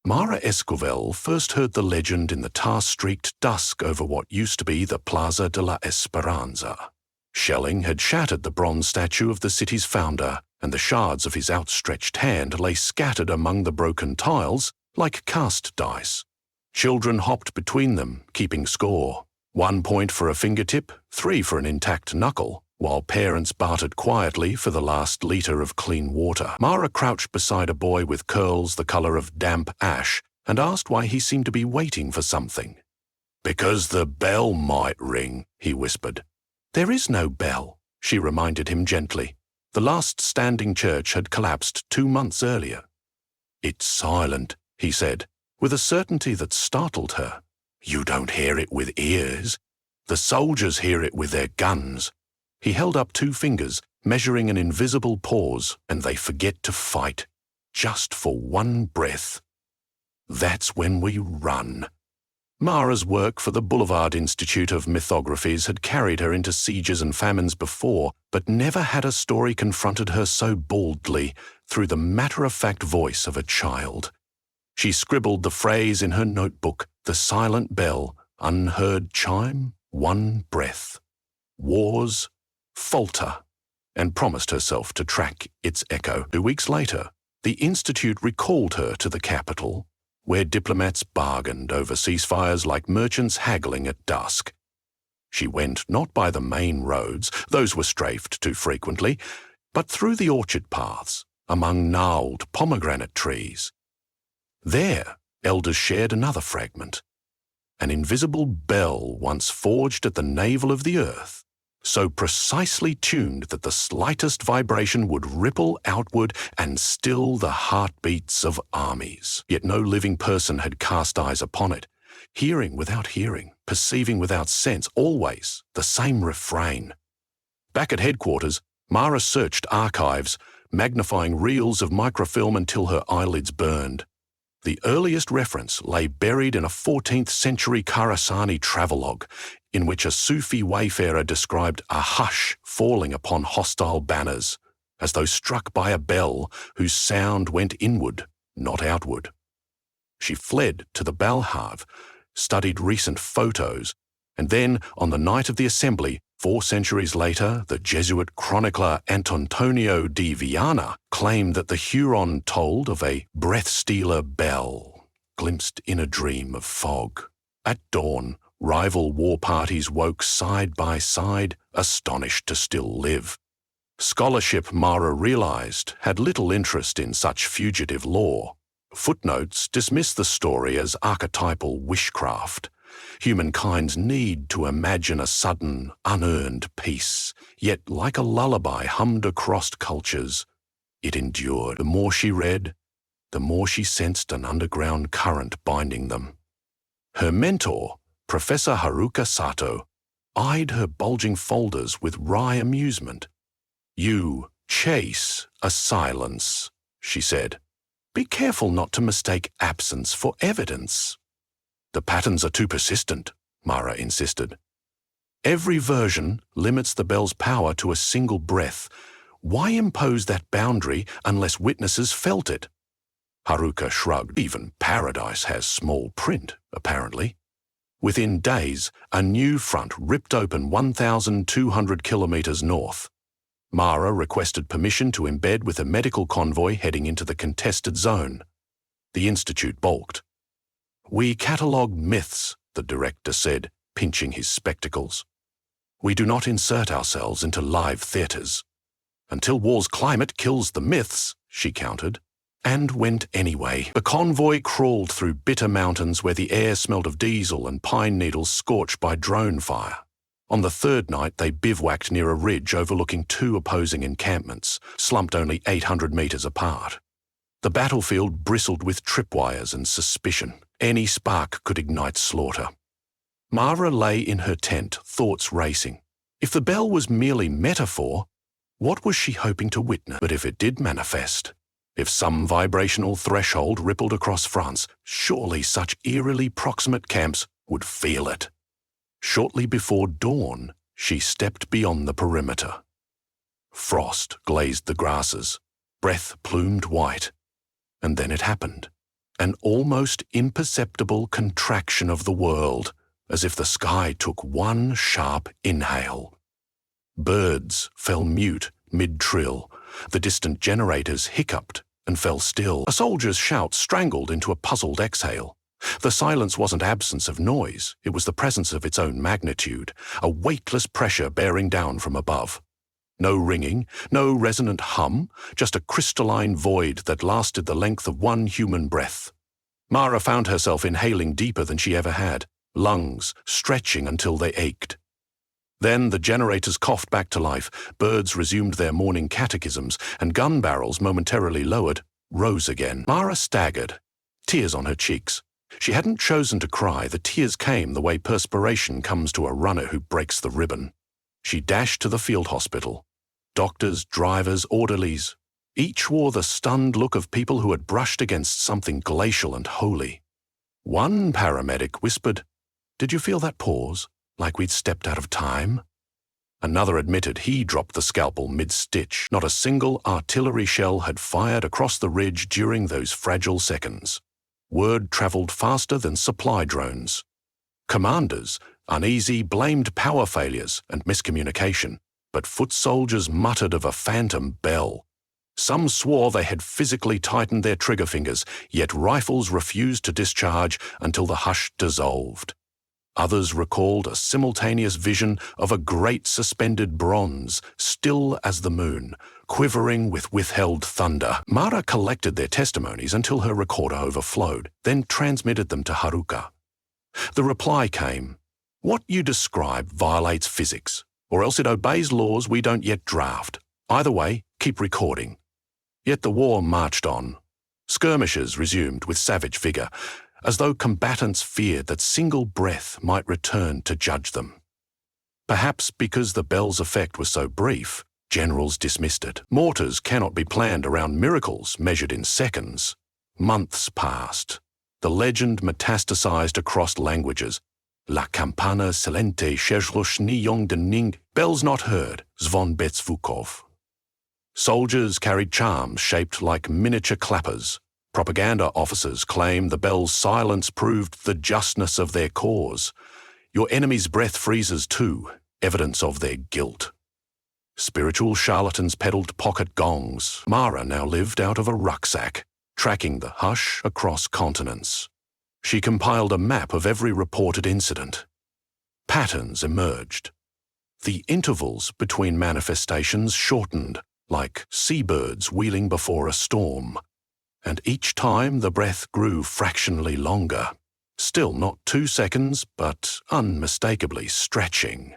Mara Escovel first heard the legend in the tar-streaked dusk over what used to be the Plaza de la Esperanza. Shelling had shattered the bronze statue of the city's founder, and the shards of his outstretched hand lay scattered among the broken tiles like cast dice. Children hopped between them, keeping score. 1 point for a fingertip, 3 for an intact knuckle, while parents bartered quietly for the last litre of clean water. Mara crouched beside a boy with curls the colour of damp ash and asked why he seemed to be waiting for something. "Because the bell might ring," he whispered. "There is no bell," she reminded him gently. The last standing church had collapsed 2 months earlier. "It's silent," he said, with a certainty that startled her. "You don't hear it with ears. The soldiers hear it with their guns." He held up 2 fingers, measuring an invisible pause, and they forget to fight, just for 1 breath. That's when we run. Mara's work for the Boulevard Institute of Mythographies had carried her into sieges and famines before, but never had a story confronted her so boldly through the matter-of-fact voice of a child. She scribbled the phrase in her notebook, the silent bell, unheard chime, 1 breath. Wars falter, and promised herself to track its echo. 2 weeks later, the Institute recalled her to the capital, where diplomats bargained over ceasefires like merchants haggling at dusk. She went not by the main roads, those were strafed too frequently, but through the orchard paths, among gnarled pomegranate trees. There, elders shared another fragment. An invisible bell once forged at the navel of the earth, so precisely tuned that the slightest vibration would ripple outward and still the heartbeats of armies. Yet no living person had cast eyes upon it, hearing without hearing, perceiving without sense, always the same refrain. Back at headquarters, Mara searched archives, magnifying reels of microfilm until her eyelids burned. The earliest reference lay buried in a 14th century Khorasani travelogue, in which a Sufi wayfarer described a hush falling upon hostile banners, as though struck by a bell whose sound went inward, not outward. She fled to the Balhav, studied recent photos, and then, on the night of the assembly, 4 centuries later, the Jesuit chronicler Antonio di Viana claimed that the Huron told of a breath-stealer bell, glimpsed in a dream of fog. At dawn, rival war parties woke side by side, astonished to still live. Scholarship, Mara realized, had little interest in such fugitive lore. Footnotes dismiss the story as archetypal wishcraft. Humankind's need to imagine a sudden, unearned peace, yet like a lullaby hummed across cultures, it endured. The more she read, the more she sensed an underground current binding them. Her mentor, Professor Haruka Sato, eyed her bulging folders with wry amusement. "You chase a silence," she said. "Be careful not to mistake absence for evidence." "The patterns are too persistent," Mara insisted. "Every version limits the bell's power to a single breath. Why impose that boundary unless witnesses felt it?" Haruka shrugged. "Even paradise has small print, apparently." Within days, a new front ripped open 1,200 kilometers north. Mara requested permission to embed with a medical convoy heading into the contested zone. The Institute balked. "We catalogue myths," the director said, pinching his spectacles. "We do not insert ourselves into live theatres." "Until war's climate kills the myths," she countered. And went anyway. The convoy crawled through bitter mountains where the air smelled of diesel and pine needles scorched by drone fire. On the 3rd night, they bivouacked near a ridge overlooking 2 opposing encampments, slumped only 800 meters apart. The battlefield bristled with tripwires and suspicion. Any spark could ignite slaughter. Mara lay in her tent, thoughts racing. If the bell was merely metaphor, what was she hoping to witness? But if it did manifest, if some vibrational threshold rippled across France, surely such eerily proximate camps would feel it. Shortly before dawn, she stepped beyond the perimeter. Frost glazed the grasses, breath plumed white, and then it happened. An almost imperceptible contraction of the world, as if the sky took one sharp inhale. Birds fell mute mid-trill. The distant generators hiccuped and fell still. A soldier's shout strangled into a puzzled exhale. The silence wasn't absence of noise, it was the presence of its own magnitude, a weightless pressure bearing down from above. No ringing, no resonant hum, just a crystalline void that lasted the length of one human breath. Mara found herself inhaling deeper than she ever had, lungs stretching until they ached. Then the generators coughed back to life, birds resumed their morning catechisms, and gun barrels, momentarily lowered, rose again. Mara staggered, tears on her cheeks. She hadn't chosen to cry. The tears came the way perspiration comes to a runner who breaks the ribbon. She dashed to the field hospital. Doctors, drivers, orderlies, each wore the stunned look of people who had brushed against something glacial and holy. One paramedic whispered, "Did you feel that pause, like we'd stepped out of time?" Another admitted he dropped the scalpel mid-stitch. Not a single artillery shell had fired across the ridge during those fragile seconds. Word traveled faster than supply drones. Commanders, uneasy, blamed power failures and miscommunication, but foot soldiers muttered of a phantom bell. Some swore they had physically tightened their trigger fingers, yet rifles refused to discharge until the hush dissolved. Others recalled a simultaneous vision of a great suspended bronze, still as the moon, quivering with withheld thunder. Mara collected their testimonies until her recorder overflowed, then transmitted them to Haruka. The reply came, "What you describe violates physics, or else it obeys laws we don't yet draft. Either way, keep recording." Yet the war marched on. Skirmishes resumed with savage vigor, as though combatants feared that single breath might return to judge them. Perhaps because the bell's effect was so brief, generals dismissed it. Mortars cannot be planned around miracles measured in seconds. Months passed. The legend metastasized across languages. La campana silente shezhloshni de ning, bells not heard, zvon betzvukov. Soldiers carried charms shaped like miniature clappers. Propaganda officers claimed the bell's silence proved the justness of their cause. Your enemy's breath freezes too, evidence of their guilt. Spiritual charlatans peddled pocket gongs. Mara now lived out of a rucksack, tracking the hush across continents. She compiled a map of every reported incident. Patterns emerged. The intervals between manifestations shortened, like seabirds wheeling before a storm. And each time the breath grew fractionally longer. Still not 2 seconds, but unmistakably stretching.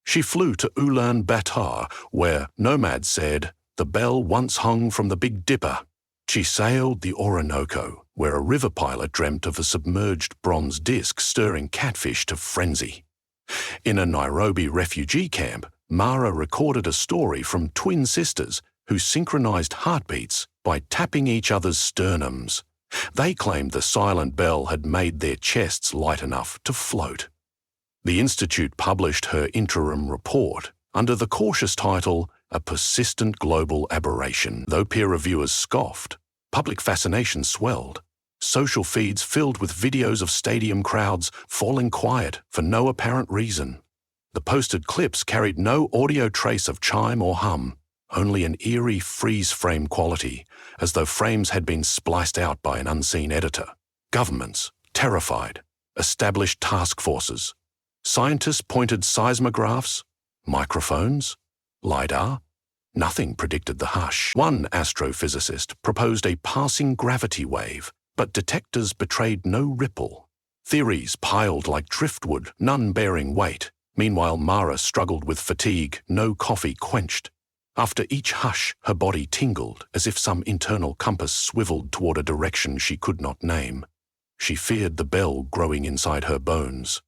She flew to Ulaanbaatar, where nomads said the bell once hung from the Big Dipper. She sailed the Orinoco, where a river pilot dreamt of a submerged bronze disc stirring catfish to frenzy. In a Nairobi refugee camp, Mara recorded a story from twin sisters who synchronized heartbeats by tapping each other's sternums. They claimed the silent bell had made their chests light enough to float. The Institute published her interim report under the cautious title, "A Persistent Global Aberration." Though peer reviewers scoffed, public fascination swelled. Social feeds filled with videos of stadium crowds falling quiet for no apparent reason. The posted clips carried no audio trace of chime or hum, only an eerie freeze-frame quality, as though frames had been spliced out by an unseen editor. Governments, terrified, established task forces. Scientists pointed seismographs, microphones, LiDAR. Nothing predicted the hush. One astrophysicist proposed a passing gravity wave, but detectors betrayed no ripple. Theories piled like driftwood, none bearing weight. Meanwhile, Mara struggled with fatigue, no coffee quenched. After each hush, her body tingled, as if some internal compass swiveled toward a direction she could not name. She feared the bell growing inside her bones.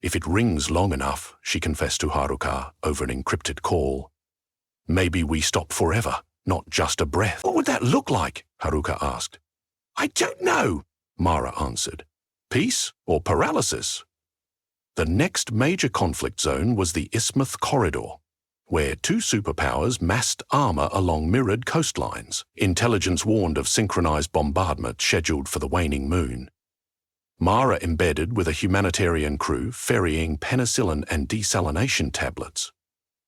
"If it rings long enough," she confessed to Haruka over an encrypted call, "maybe we stop forever, not just a breath." "What would that look like?" Haruka asked. "I don't know," Mara answered. "Peace or paralysis?" The next major conflict zone was the Isthmus Corridor. where two superpowers massed armor along mirrored coastlines. Intelligence warned of synchronized bombardment scheduled for the waning moon. Mara embedded with a humanitarian crew ferrying penicillin and desalination tablets.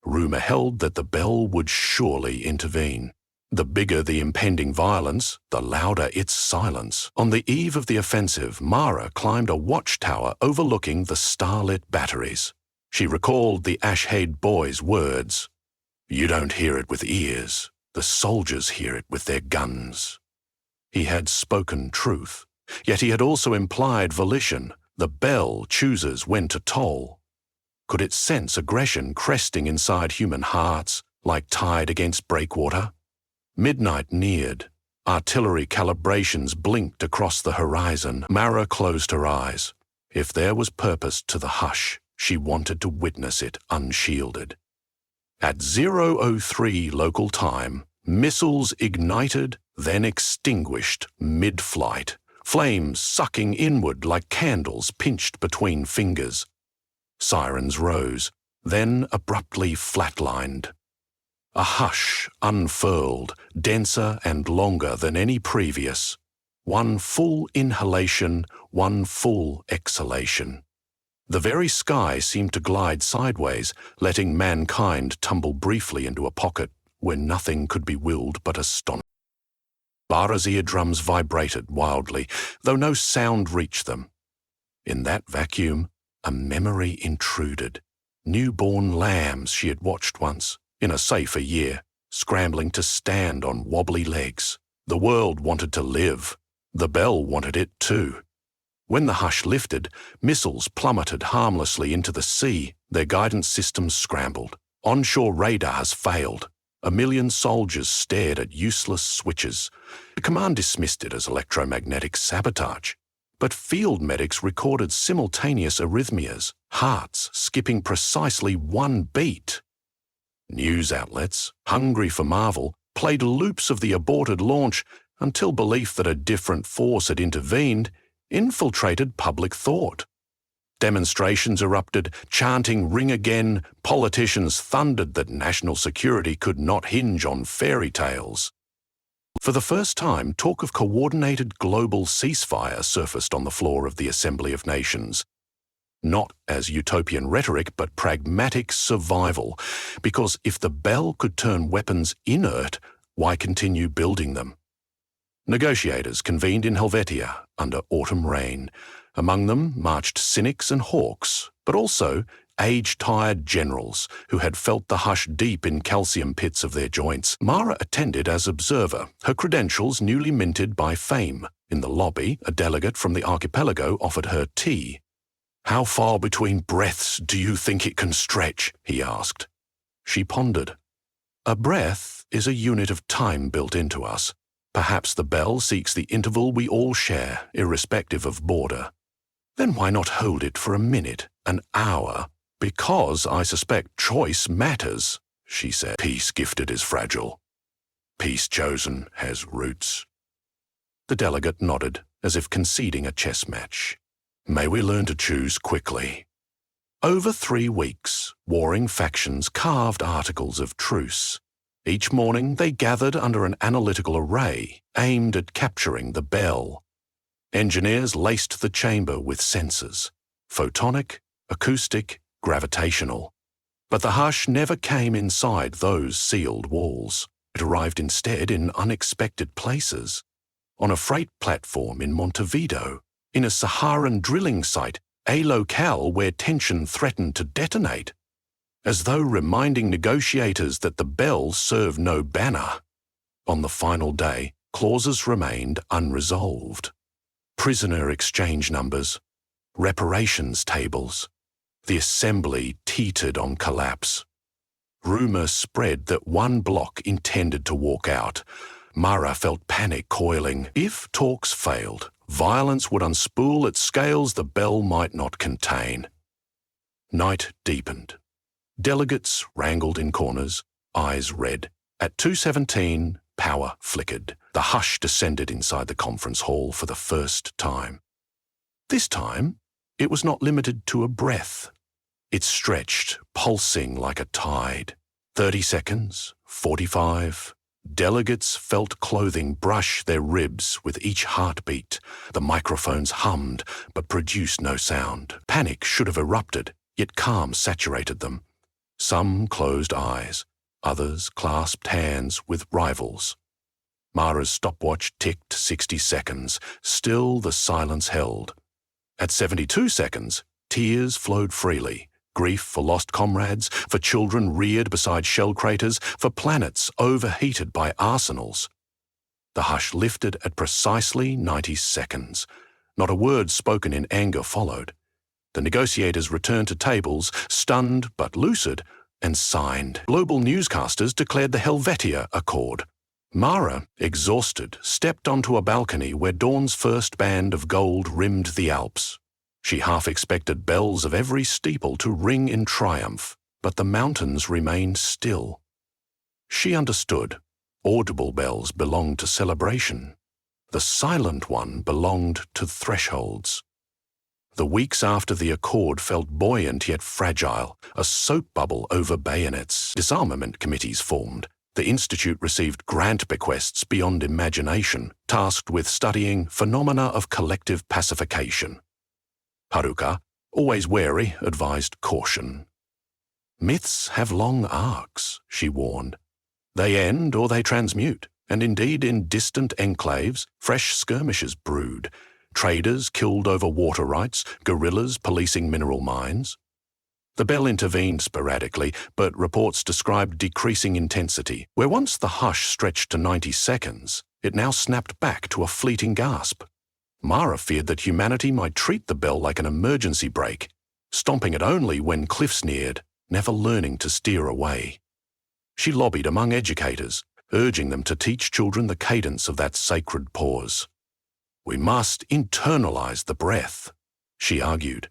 Rumor held that the bell would surely intervene. The bigger the impending violence, the louder its silence. On the eve of the offensive, Mara climbed a watchtower overlooking the starlit batteries. She recalled the Ashade boy's words. "You don't hear it with ears. The soldiers hear it with their guns." He had spoken truth, yet he had also implied volition. The bell chooses when to toll. Could it sense aggression cresting inside human hearts, like tide against breakwater? Midnight neared. Artillery calibrations blinked across the horizon. Mara closed her eyes. If there was purpose to the hush, she wanted to witness it unshielded. At 0:03 local time, missiles ignited, then extinguished mid-flight, flames sucking inward like candles pinched between fingers. Sirens rose, then abruptly flatlined. A hush unfurled, denser and longer than any previous. One full inhalation, one full exhalation. The very sky seemed to glide sideways, letting mankind tumble briefly into a pocket where nothing could be willed but astonishment. Mara's eardrums vibrated wildly, though no sound reached them. In that vacuum, a memory intruded. Newborn lambs she had watched once, in a safer year, scrambling to stand on wobbly legs. The world wanted to live. The bell wanted it too. When the hush lifted, missiles plummeted harmlessly into the sea. Their guidance systems scrambled. Onshore radars failed. A million soldiers stared at useless switches. The command dismissed it as electromagnetic sabotage. But field medics recorded simultaneous arrhythmias, hearts skipping precisely one beat. News outlets, hungry for marvel, played loops of the aborted launch until belief that a different force had intervened infiltrated public thought. Demonstrations erupted, chanting "Ring again." Politicians thundered that national security could not hinge on fairy tales. For the first time, talk of coordinated global ceasefire surfaced on the floor of the Assembly of Nations. Not as utopian rhetoric, but pragmatic survival, because if the bell could turn weapons inert, why continue building them? Negotiators convened in Helvetia under autumn rain. Among them marched cynics and hawks, but also age-tired generals who had felt the hush deep in calcium pits of their joints. Mara attended as observer, her credentials newly minted by fame. In the lobby, a delegate from the archipelago offered her tea. "How far between breaths do you think it can stretch?" he asked. She pondered. A breath is a unit of time built into us. Perhaps the bell seeks the interval we all share, irrespective of border. Then why not hold it for a minute, an hour? "Because I suspect choice matters," she said. "Peace gifted is fragile. Peace chosen has roots." The delegate nodded, as if conceding a chess match. "May we learn to choose quickly." Over 3 weeks, warring factions carved articles of truce. Each morning they gathered under an analytical array aimed at capturing the bell. Engineers laced the chamber with sensors, photonic, acoustic, gravitational. But the hush never came inside those sealed walls. It arrived instead in unexpected places. On a freight platform in Montevideo, in a Saharan drilling site, a locale where tension threatened to detonate. As though reminding negotiators that the bell served no banner. On the final day, clauses remained unresolved. Prisoner exchange numbers, reparations tables. The assembly teetered on collapse. Rumor spread that one bloc intended to walk out. Mara felt panic coiling. If talks failed, violence would unspool at scales the bell might not contain. Night deepened. Delegates wrangled in corners, eyes red. At 2:17, power flickered. The hush descended inside the conference hall for the first time. This time, it was not limited to a breath. It stretched, pulsing like a tide. 30 seconds, 45. Delegates felt clothing brush their ribs with each heartbeat. The microphones hummed, but produced no sound. Panic should have erupted, yet calm saturated them. Some closed eyes, others clasped hands with rivals. Mara's stopwatch ticked 60 seconds. Still the silence held. At 72 seconds, tears flowed freely. Grief for lost comrades, for children reared beside shell craters, for planets overheated by arsenals. The hush lifted at precisely 90 seconds. Not a word spoken in anger followed. The negotiators returned to tables, stunned but lucid, and signed. Global newscasters declared the Helvetia Accord. Mara, exhausted, stepped onto a balcony where dawn's first band of gold rimmed the Alps. She half expected bells of every steeple to ring in triumph, but the mountains remained still. She understood. Audible bells belonged to celebration. The silent one belonged to thresholds. The weeks after the accord felt buoyant yet fragile, a soap bubble over bayonets. Disarmament committees formed. The Institute received grant bequests beyond imagination, tasked with studying phenomena of collective pacification. Haruka, always wary, advised caution. Myths have long arcs, she warned. They end or they transmute, and indeed in distant enclaves, fresh skirmishes brewed. Traders killed over water rights, guerrillas policing mineral mines. The bell intervened sporadically, but reports described decreasing intensity. Where once the hush stretched to 90 seconds, it now snapped back to a fleeting gasp. Mara feared that humanity might treat the bell like an emergency brake, stomping it only when cliffs neared, never learning to steer away. She lobbied among educators, urging them to teach children the cadence of that sacred pause. We must internalize the breath, she argued.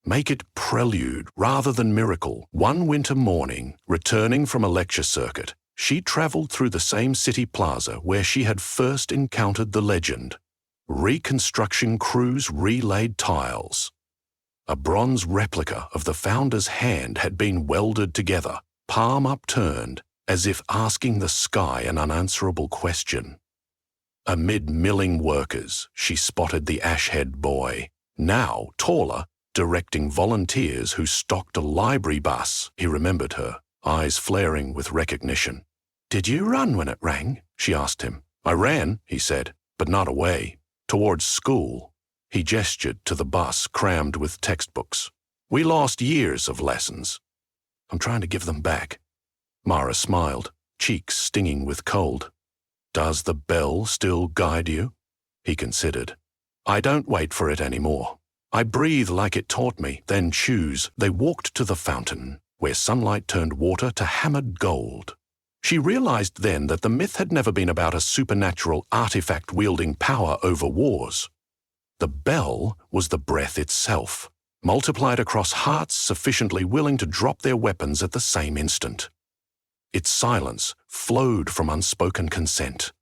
Make it prelude rather than miracle. One winter morning, returning from a lecture circuit, she traveled through the same city plaza where she had first encountered the legend. Reconstruction crews relaid tiles. A bronze replica of the founder's hand had been welded together, palm upturned, as if asking the sky an unanswerable question. Amid milling workers, she spotted the ash-head boy, now taller, directing volunteers who stocked a library bus. He remembered her, eyes flaring with recognition. "Did you run when it rang?" she asked him. "I ran," he said, "but not away. Towards school." He gestured to the bus crammed with textbooks. "We lost years of lessons. I'm trying to give them back." Mara smiled, cheeks stinging with cold. "Does the bell still guide you?" He considered. "I don't wait for it anymore. I breathe like it taught me, then choose." They walked to the fountain, where sunlight turned water to hammered gold. She realized then that the myth had never been about a supernatural artifact wielding power over wars. The bell was the breath itself, multiplied across hearts sufficiently willing to drop their weapons at the same instant. Its silence flowed from unspoken consent.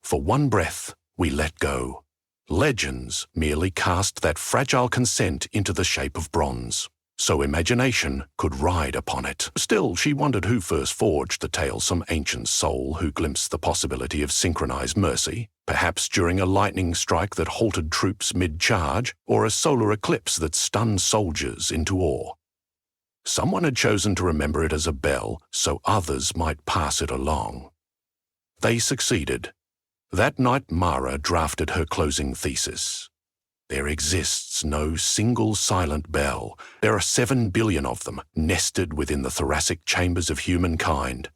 For one breath, we let go. Legends merely cast that fragile consent into the shape of bronze, so imagination could ride upon it. Still, she wondered who first forged the tale, some ancient soul who glimpsed the possibility of synchronized mercy, perhaps during a lightning strike that halted troops mid-charge, or a solar eclipse that stunned soldiers into awe. Someone had chosen to remember it as a bell so others might pass it along. They succeeded. That night Mara drafted her closing thesis. There exists no single silent bell. There are 7 billion of them, nested within the thoracic chambers of humankind.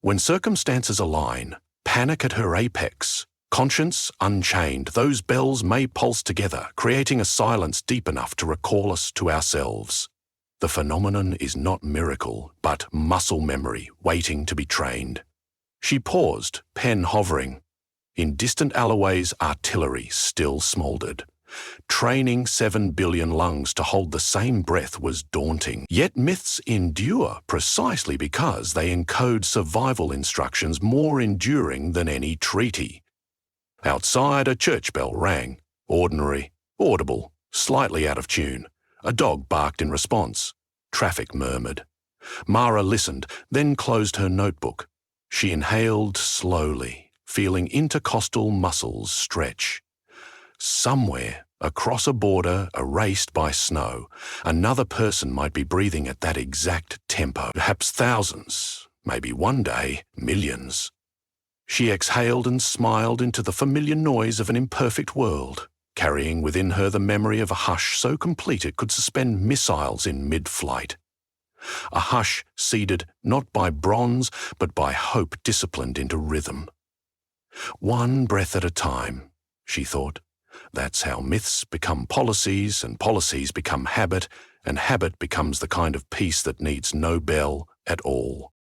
When circumstances align, panic at her apex, conscience unchained, those bells may pulse together, creating a silence deep enough to recall us to ourselves. The phenomenon is not miracle, but muscle memory waiting to be trained. She paused, pen hovering. In distant alleyways, artillery still smouldered. Training 7 billion lungs to hold the same breath was daunting. Yet myths endure precisely because they encode survival instructions more enduring than any treaty. Outside, a church bell rang. Ordinary, audible, slightly out of tune. A dog barked in response. Traffic murmured. Mara listened, then closed her notebook. She inhaled slowly, feeling intercostal muscles stretch. Somewhere, across a border erased by snow, another person might be breathing at that exact tempo, perhaps thousands, maybe one day, millions. She exhaled and smiled into the familiar noise of an imperfect world, carrying within her the memory of a hush so complete it could suspend missiles in mid-flight. A hush seeded not by bronze, but by hope disciplined into rhythm. One breath at a time, she thought. That's how myths become policies, and policies become habit, and habit becomes the kind of peace that needs no bell at all.